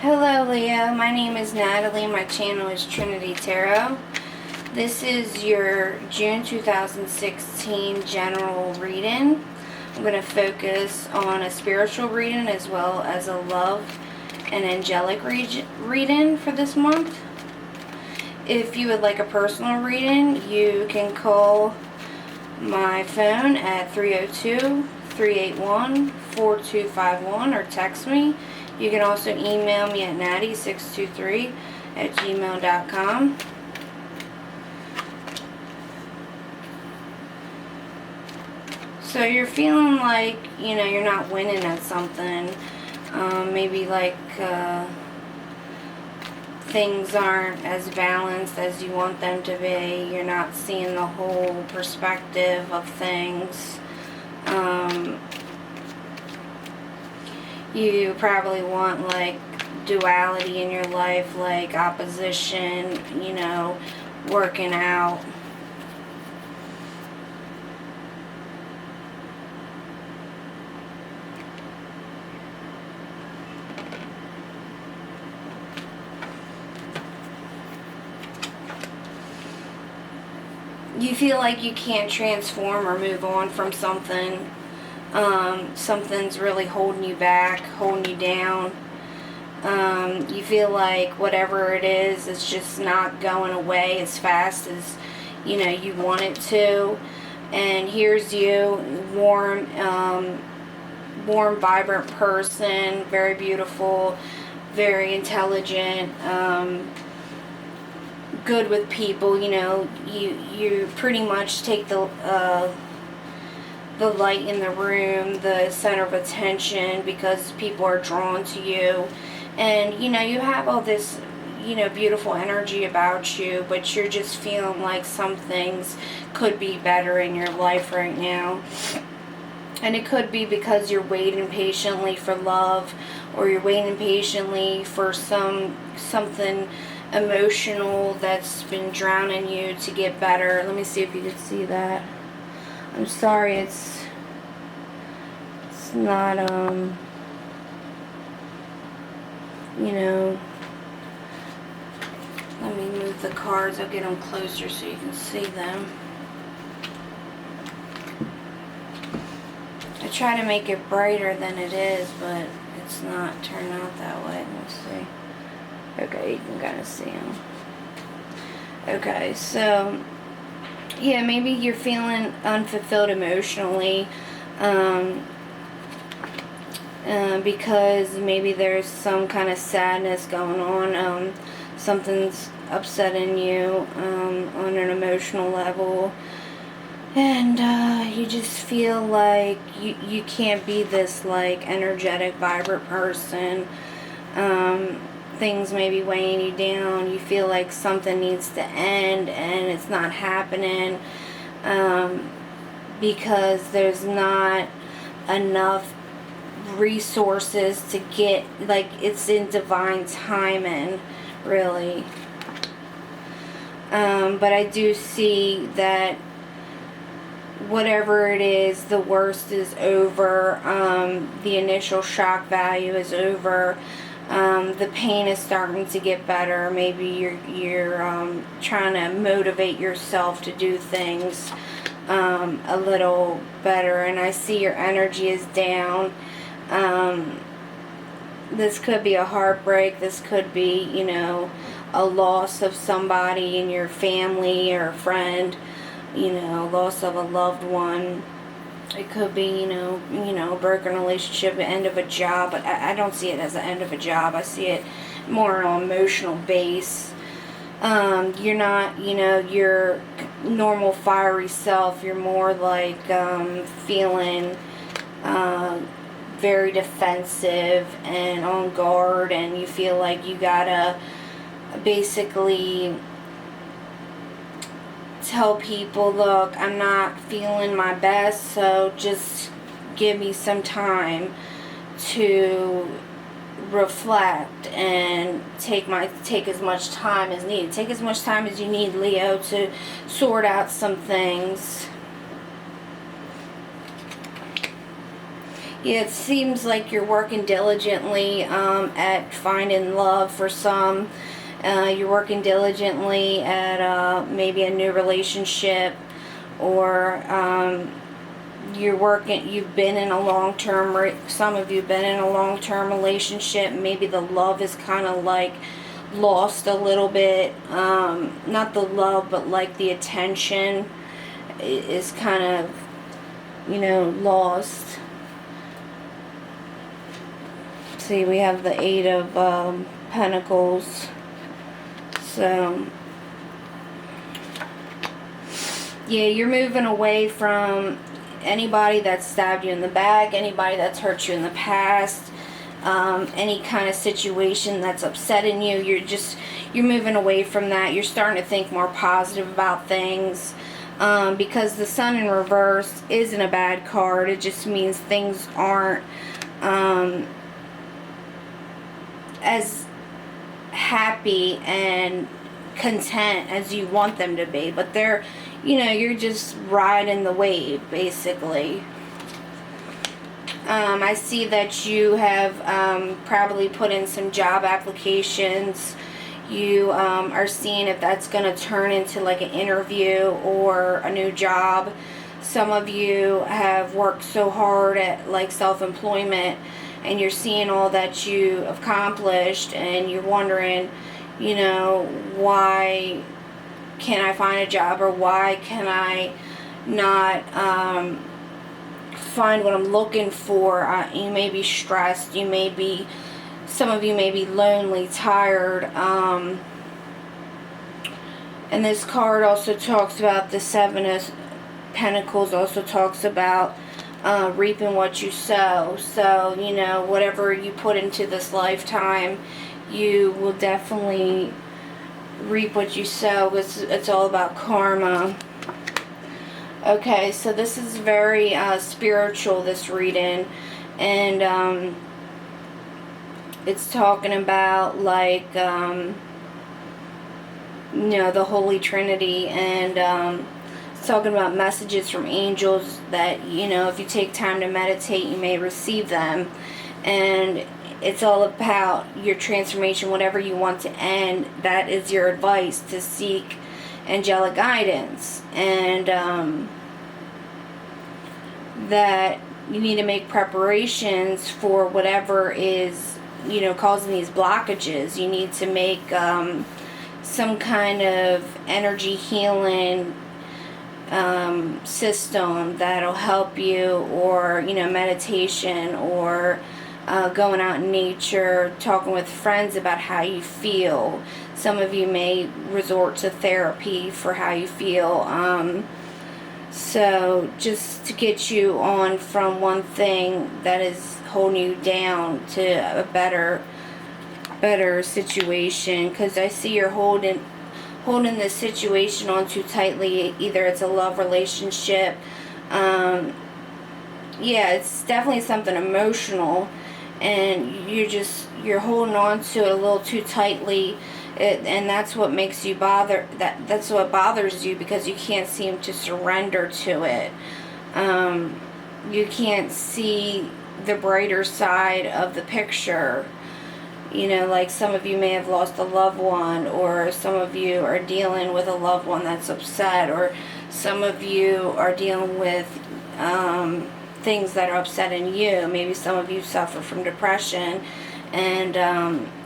Hello Leo, my name is Natalie, my channel is Trinity Tarot. This is your June 2016 general reading. I'm going to focus on a spiritual reading as well as a love and angelic reading for this month. If you would like a personal reading, you can call my phone at 302-381-4251 or text me. You can also email me at natty623@gmail.com. So you're feeling like, you're not winning at something. Maybe like things aren't as balanced as you want them to be. You're not seeing the whole perspective of things. You probably want like duality in your life, like opposition, working out. You feel like you can't transform or move on from something. Something's really holding you back, holding you down. You feel like whatever it is, it's just not going away as fast as you want it to. And here's you, warm, vibrant person, very beautiful, very intelligent, good with people. You pretty much take the light in the room, the center of attention, because people are drawn to you. And you have all this beautiful energy about you, but you're just feeling like some things could be better in your life right now. And it could be because you're waiting patiently for love, or you're waiting patiently for something emotional that's been drowning you to get better. Let me see if you can see that. I'm sorry, it's not, let me move the cards. I'll get them closer so you can see them. I try to make it brighter than it is, but it's not turning out that way. Let's see. Okay, you can kind of see them. Okay, so yeah, maybe you're feeling unfulfilled emotionally, because maybe there's some kind of sadness going on. Something's upsetting you on an emotional level, and you just feel like you can't be this like energetic, vibrant person. Things may be weighing you down. You feel like something needs to end and it's not happening, because there's not enough resources to get, like, it's in divine timing, really. But I do see that whatever it is, the worst is over. The initial shock value is over. The pain is starting to get better. Maybe you're trying to motivate yourself to do things a little better. And I see your energy is down. This could be a heartbreak. This could be, a loss of somebody in your family or a friend. Loss of a loved one. It could be, a broken relationship, the end of a job, but I don't see it as the end of a job. I see it more on an emotional base. You're not, your normal fiery self. You're more like feeling very defensive and on guard, and you feel like you gotta basically tell people, look, I'm not feeling my best, so just give me some time to reflect and take as much time as needed. Take as much time as you need, Leo, to sort out some things. Yeah, it seems like you're working diligently at finding love for some. You're working diligently at maybe a new relationship, or you've been in a long-term, some of you have been in a long-term relationship. Maybe the love is kind of like lost a little bit. Not the love, but like the attention is kind of, lost. See, we have the Eight of Pentacles. So, yeah, you're moving away from anybody that's stabbed you in the back, anybody that's hurt you in the past, any kind of situation that's upsetting you. You're moving away from that. You're starting to think more positive about things. Because the Sun in reverse isn't a bad card. It just means things aren't as happy and content as you want them to be, but they're, you're just riding the wave, basically. I see that you have probably put in some job applications. You are seeing if that's going to turn into like an interview or a new job. Some of you have worked so hard at like self-employment, and you're seeing all that you accomplished, and you're wondering, why can't I find a job, or why can I not find what I'm looking for? You may be stressed. Some of you may be lonely, tired. And this card also talks about the Seven of Pentacles, also talks about reaping what you sow. So, whatever you put into this lifetime, you will definitely reap what you sow. It's all about karma. Okay, so this is very spiritual, this reading. And it's talking about like, the Holy Trinity. And it's talking about messages from angels that, if you take time to meditate, you may receive them. And it's all about your transformation, whatever you want to end. That is your advice, to seek angelic guidance. And that you need to make preparations for whatever is, causing these blockages. You need to make some kind of energy healing system that'll help you, or meditation, or going out in nature, talking with friends about how you feel. Some of you may resort to therapy for how you feel. So just to get you on from one thing that is holding you down to a better situation, because I see you're holding this situation on too tightly. Either it's a love relationship, yeah, it's definitely something emotional, and you're holding on to it a little too tightly. And that's what makes you that's what bothers you, because you can't seem to surrender to it. You can't see the brighter side of the picture. Like some of you may have lost a loved one, or some of you are dealing with a loved one that's upset, or some of you are dealing with things that are upsetting you. Maybe some of you suffer from depression, and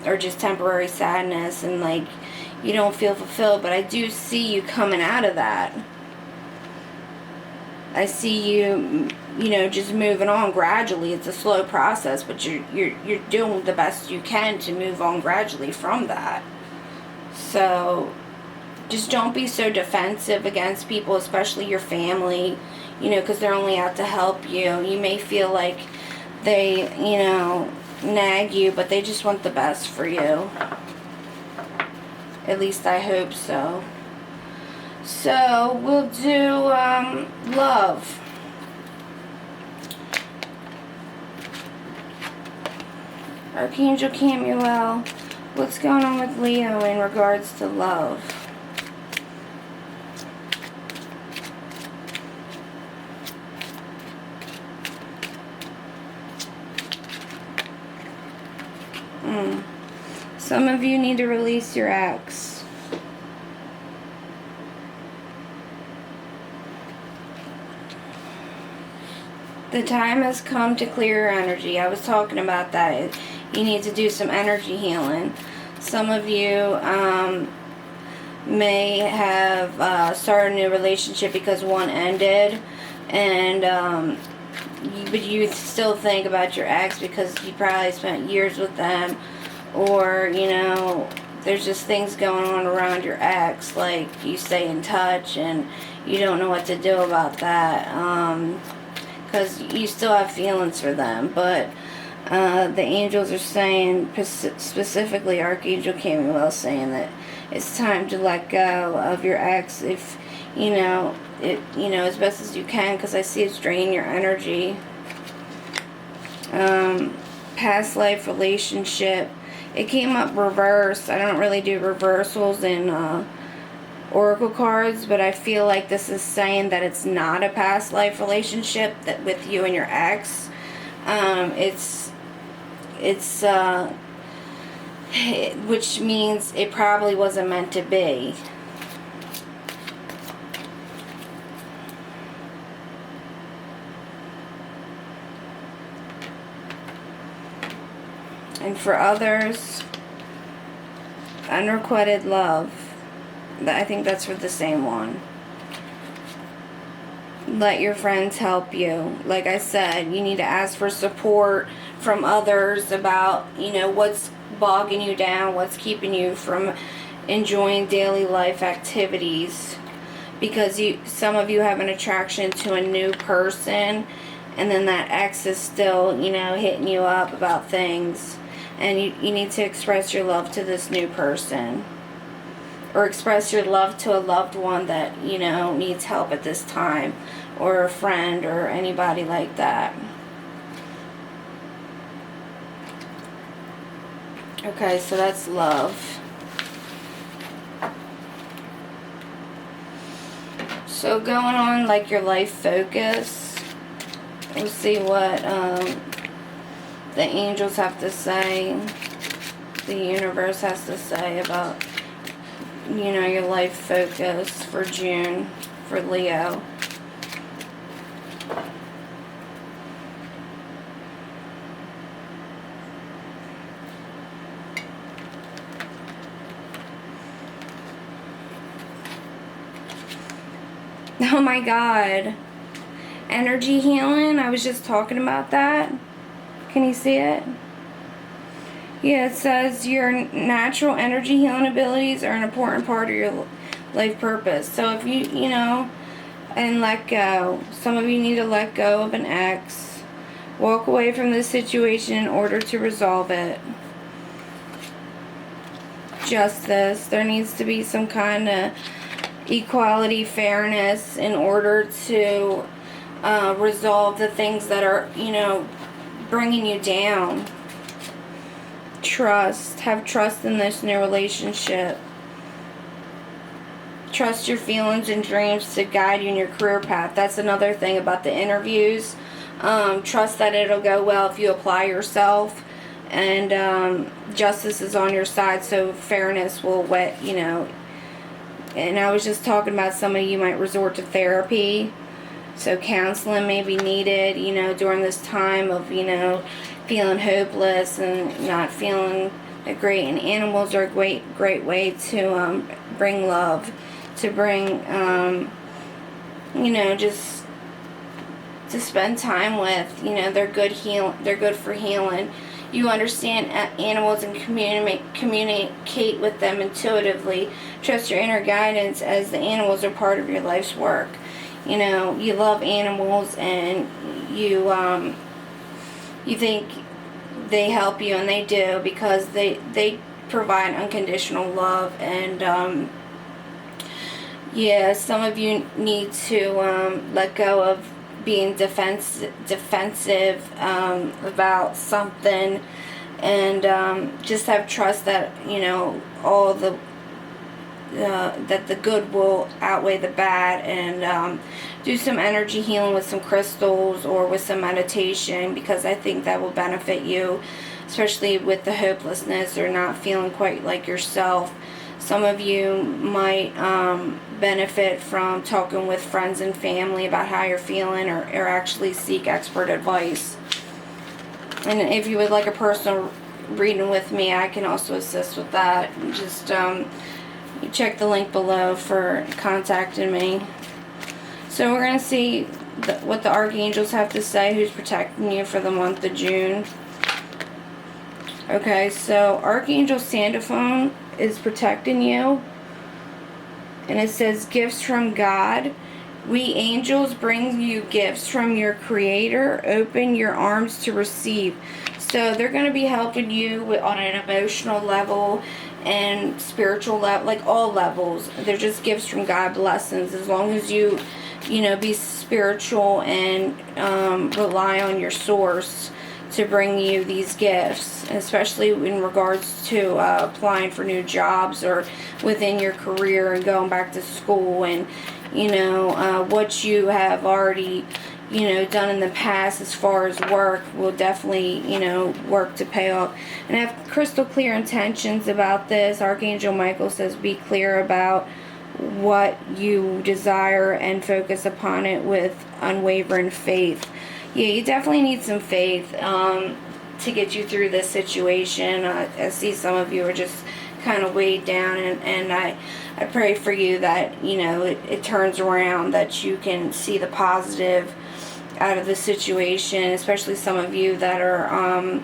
or just temporary sadness, and like you don't feel fulfilled. But I do see you coming out of that. I see you, just moving on gradually. It's a slow process, but you're doing the best you can to move on gradually from that. So just don't be so defensive against people, especially your family, because they're only out to help you. You may feel like they, nag you, but they just want the best for you. At least I hope so. So we'll do love. Archangel Camuel, what's going on with Leo in regards to love? Some of you need to release your ex. The time has come to clear your energy. I was talking about that. You need to do some energy healing. Some of you may have started a new relationship because one ended, and but you still think about your ex because you probably spent years with them, or there's just things going on around your ex, like you stay in touch and you don't know what to do about that, because you still have feelings for them. But the angels are saying, specifically Archangel Camuel, saying that it's time to let go of your ex, if as best as you can, because I see it's draining your energy. Past life relationship. It came up reversed. I don't really do reversals in oracle cards, but I feel like this is saying that it's not a past life relationship that with you and your ex. Which means it probably wasn't meant to be. And for others, unrequited love. I think that's for the same one. Let your friends help you. Like I said, you need to ask for support from others about, what's bogging you down, what's keeping you from enjoying daily life activities. Because some of you have an attraction to a new person, and then that ex is still, hitting you up about things. And you need to express your love to this new person. Or express your love to a loved one that, needs help at this time. Or a friend or anybody like that. Okay, so that's love. So going on like your life focus. We'll see what the angels have to say, the universe has to say about, your life focus for June, for Leo. Oh my God. Energy healing, I was just talking about that. Can you see it? Yeah, it says your natural energy healing abilities are an important part of your life purpose. So if and let go. Some of you need to let go of an ex. Walk away from this situation in order to resolve it. Justice. There needs to be some kind of equality, fairness in order to resolve the things that are, bringing you down. Trust. Have trust in this new relationship. Trust your feelings and dreams to guide you in your career path. That's another thing about the interviews. Trust that it'll go well if you apply yourself. And justice is on your side, so fairness will And I was just talking about some of you might resort to therapy. So counseling may be needed, during this time of, feeling hopeless and not feeling great. And animals are a great way to bring love, to bring, just to spend time with. They're good for healing. You understand animals and communicate with them intuitively. Trust your inner guidance, as the animals are part of your life's work. You love animals, and you think they help you, and they do, because they provide unconditional love. And some of you need to let go of being defensive about something, and just have trust that all the that the good will outweigh the bad, and do some energy healing with some crystals or with some meditation, because I think that will benefit you. especially with the hopelessness or not feeling quite like yourself. Some of you might benefit from talking with friends and family about how you're feeling, or actually seek expert advice. And if you would like a personal reading with me, I can also assist with that. Just you check the link below for contacting me. So we're going to see what the archangels have to say, who's protecting you for the month of June. Okay, so Archangel Sandalphon is protecting you. And it says, gifts from God. We angels bring you gifts from your Creator. Open your arms to receive. So they're going to be helping you on an emotional level and spiritual level, like all levels. They're just gifts from God, blessings. As long as you be spiritual and rely on your source to bring you these gifts, especially in regards to applying for new jobs or within your career and going back to school, and what you have already done in the past as far as work will definitely work to pay off. And have crystal clear intentions about this. Archangel Michael says be clear about what you desire and focus upon it with unwavering faith. Yeah, you definitely need some faith to get you through this situation. I see some of you are just kind of weighed down, and I pray for you that it turns around, that you can see the positive out of the situation, especially some of you that are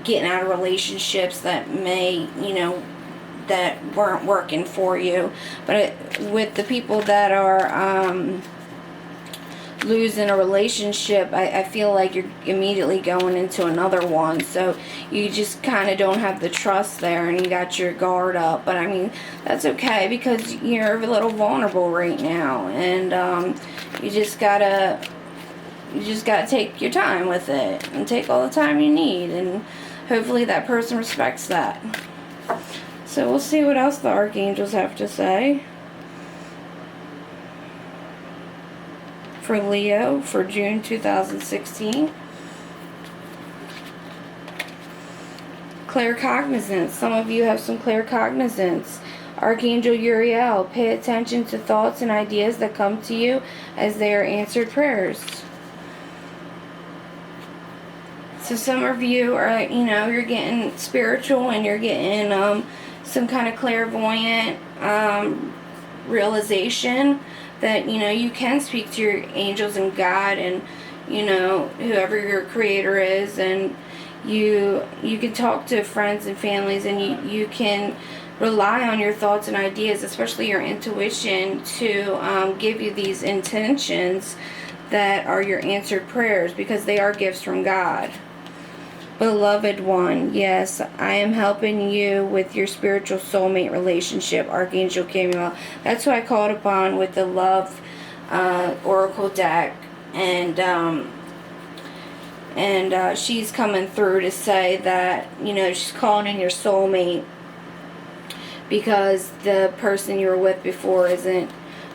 getting out of relationships that may that weren't working for you. But with the people that are losing a relationship, I feel like you're immediately going into another one, so you just kind of don't have the trust there, and you got your guard up. But I mean, that's okay, because you're a little vulnerable right now, and you just gotta take your time with it, and take all the time you need, and hopefully that person respects that. So we'll see what else the archangels have to say for Leo for June 2016. Claircognizance. Some of you have some claircognizance. Archangel Uriel. Pay attention to thoughts and ideas that come to you as they are answered prayers. So some of you are, you're getting spiritual, and you're getting some kind of clairvoyant realization that you can speak to your angels and God, and whoever your creator is, and you can talk to friends and families, and you can rely on your thoughts and ideas, especially your intuition, to give you these intentions that are your answered prayers, because they are gifts from God. Beloved one, yes, I am helping you with your spiritual soulmate relationship, Archangel Camuel. That's who I called upon with the Love Oracle deck, and she's coming through to say that she's calling in your soulmate, because the person you were with before isn't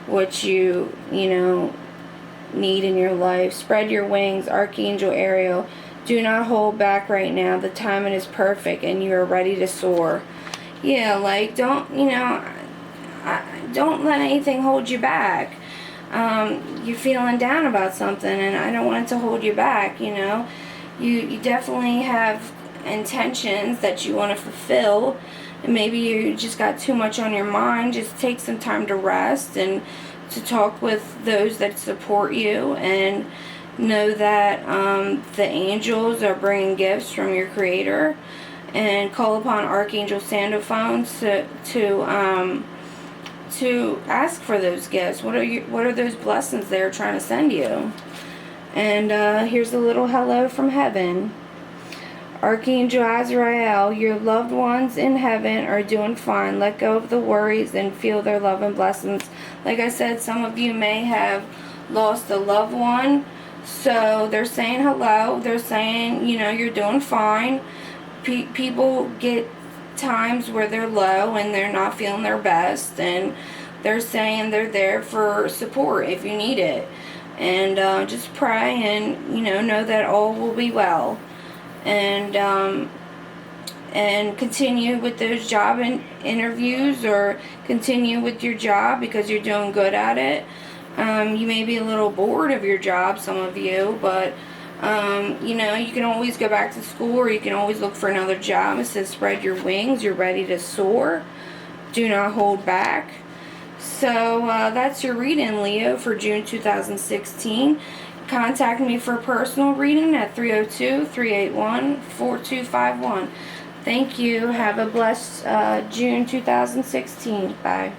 what you need in your life. Spread your wings, Archangel Ariel. Do not hold back right now. The timing is perfect, and you are ready to soar. Yeah, like don't let anything hold you back. You're feeling down about something, and I don't want it to hold you back. You definitely have intentions that you want to fulfill, and maybe you just got too much on your mind. Just take some time to rest and to talk with those that support you, and know that the angels are bringing gifts from your creator, and call upon Archangel Sandalphon to ask for those gifts. What are those blessings they're trying to send you? And here's a little hello from heaven. Archangel Azrael, your loved ones in heaven are doing fine. Let go of the worries and feel their love and blessings. Like I said, some of you may have lost a loved one. So they're saying hello. They're saying, you're doing fine. People get times where they're low and they're not feeling their best, and they're saying they're there for support if you need it. And just pray and, know that all will be well. And continue with those job interviews, or continue with your job because you're doing good at it. You may be a little bored of your job, some of you, but you can always go back to school, or you can always look for another job. It says spread your wings. You're ready to soar. Do not hold back. So that's your reading, Leo, for June 2016. Contact me for a personal reading at 302-381-4251. Thank you. Have a blessed June 2016. Bye.